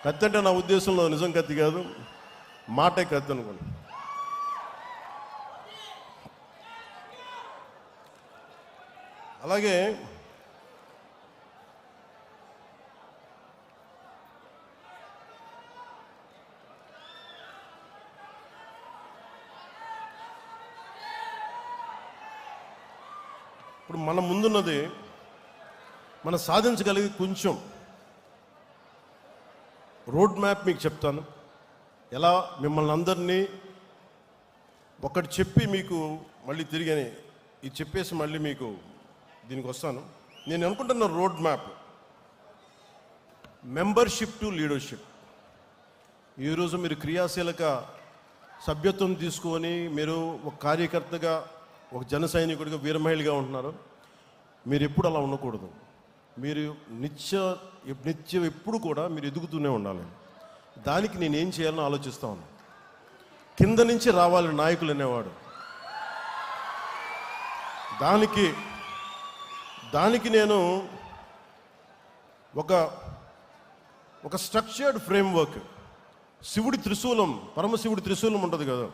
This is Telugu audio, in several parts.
కత్తి అంటే నా ఉద్దేశంలో నిజం కత్తి కాదు, మాటే కత్తి అనుకోండి. అలాగే ఇప్పుడు మన ముందున్నది మనం సాధించగలిగి కొంచెం రోడ్ మ్యాప్ మీకు చెప్తాను. ఎలా మిమ్మల్ని అందరినీ ఒకటి చెప్పి మీకు మళ్ళీ తిరిగి ఇది చెప్పేసి మళ్ళీ మీకు దీనికి వస్తాను. నేను అనుకుంటున్న road map membership to leadership. ఈరోజు మీరు క్రియాశీలక సభ్యత్వం తీసుకొని మీరు ఒక కార్యకర్తగా, ఒక జన సైనికుడిగా, వీరమహిళగా ఉంటున్నారు. మీరు ఎప్పుడు అలా ఉండకూడదు. మీరు నిత్యం ఎప్పుడు కూడా మీరు ఎదుగుతూనే ఉండాలి. దానికి నేను ఏం చేయాలని ఆలోచిస్తా ఉన్నాను. కింద నుంచి రావాలి నాయకులు అనేవాడు. దానికి నేను ఒక స్ట్రక్చర్డ్ ఫ్రేమ్వర్క్, శివుడి త్రిశూలం, పరమశివుడి త్రిశూలం ఉంటుంది కదా,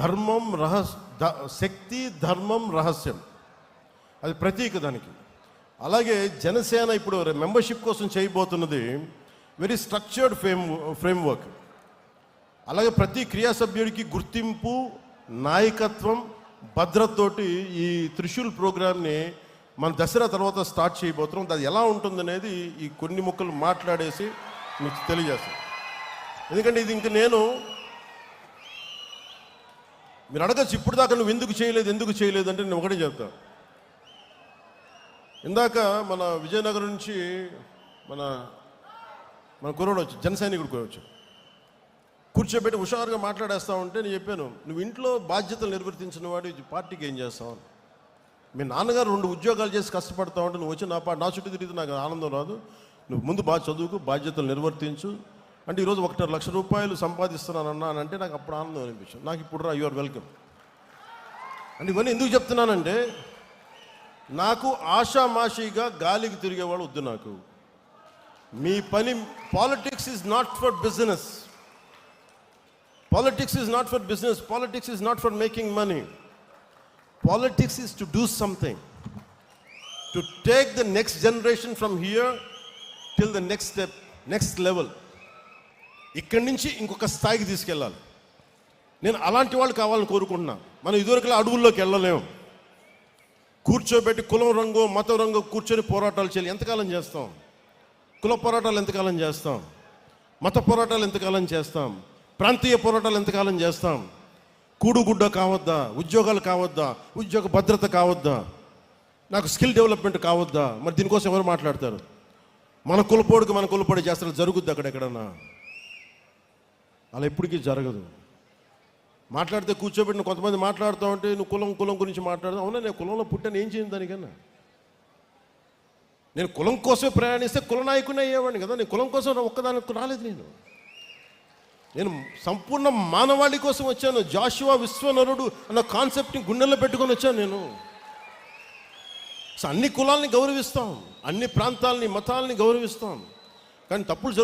ధర్మం శక్తి, ధర్మం, రహస్యం, అది ప్రతీక దానికి. అలాగే జనసేన ఇప్పుడు మెంబర్షిప్ కోసం చేయబోతున్నది వెరీ స్ట్రక్చర్డ్ ఫ్రేమ్వర్క్. అలాగే ప్రతి క్రియా సభ్యుడికి గుర్తింపు, నాయకత్వం, భద్రతతోటి ఈ త్రిశూల్ ప్రోగ్రామ్ని మన దసరా తర్వాత స్టార్ట్ చేయబోతున్నాం. అది ఎలా ఉంటుందనేది ఈ కొన్ని ముక్కలు మాట్లాడేసి మీకు తెలియజేస్తాను. ఎందుకంటే ఇది ఇంక మీరు అడగచ్చు, ఇప్పుడు దాకా నువ్వు ఎందుకు చేయలేదు అంటే నేను ఒకటే చెప్తాను. ఇందాక మన విజయనగరం నుంచి మన కుర్రోడు వచ్చి, జన సైనికుడు వచ్చి కూర్చోబెట్టి హుషారుగా మాట్లాడేస్తా ఉంటే నేను చెప్పాను, నువ్వు ఇంట్లో బాధ్యతలు నిర్వర్తించిన వాడు పార్టీకి ఏం చేస్తావు? మీ నాన్నగారు 2 ఉద్యోగాలు చేసి కష్టపడతా ఉంటే నువ్వు వచ్చి నా చుట్టూ తిరిగితే నాకు ఆనందం రాదు. నువ్వు ముందు బాగా చదువుకు, బాధ్యతలు నిర్వర్తించు అంటే ఈరోజు 1.5 లక్ష రూపాయలు సంపాదిస్తున్నానన్నా అంటే నాకు అప్పుడు ఆనందం అనిపించింది. నాకు ఇప్పుడు రా, యు ఆర్ వెల్కమ్ అంటే. ఇవన్నీ ఎందుకు చెప్తున్నానంటే, నాకు ఆషామాషిగా గాలికి తిరిగేవాళ్ళు వద్దు. నాకు మీ పని, politics is not for business. Politics is not for business. Politics is not for making money. Politics is to do something. To take the next generation from here till the next step, next level. ఇక్కడి నుంచి ఇంకొక స్థాయికి తీసుకెళ్ళాలి. నేను అలాంటి వాళ్ళు కావాలని కోరుకుంటున్నా. మనం ఇదివరకులా అడవుల్లోకి వెళ్ళలేము. కూర్చోబెట్టి కులం రంగు, మతం రంగు కూర్చొని పోరాటాలు చేయాలి. ఎంతకాలం చేస్తాం? కుల పోరాటాలు ఎంతకాలం చేస్తాం? మత పోరాటాలు ఎంతకాలం చేస్తాం? ప్రాంతీయ పోరాటాలు ఎంతకాలం చేస్తాం? కూడుగుడ్డ కావద్దా? ఉద్యోగాలు కావద్దా? ఉద్యోగ భద్రత కావద్దా? నాకు స్కిల్ డెవలప్మెంట్ కావద్దా? మరి దీనికోసం ఎవరు మాట్లాడతారు? మన కులపోడి చేస్తారు. జరుగుద్ది అక్కడెక్కడన్నా? అలా ఎప్పటికీ జరగదు. మాట్లాడితే కూర్చోబెట్టి కొంతమంది మాట్లాడుతూ ఉంటే నువ్వు కులం గురించి మాట్లాడదాం. అవునా, నేను కులంలో పుట్టాను, ఏం చేయను దానికన్నా? నేను కులం కోసమే ప్రయాణిస్తే కుల నాయకుని అయ్యేవాడిని కదా. నేను కులం కోసం ఒక్కదానికి రాలేదు. నేను సంపూర్ణ మానవాళి కోసం వచ్చాను. జాషువా విశ్వనరుడు అన్న కాన్సెప్ట్ని గుండెల్లో పెట్టుకొని వచ్చాను నేను. అన్ని కులాలని గౌరవిస్తాం, అన్ని ప్రాంతాలని, మతాలని గౌరవిస్తాం. కానీ తప్పులు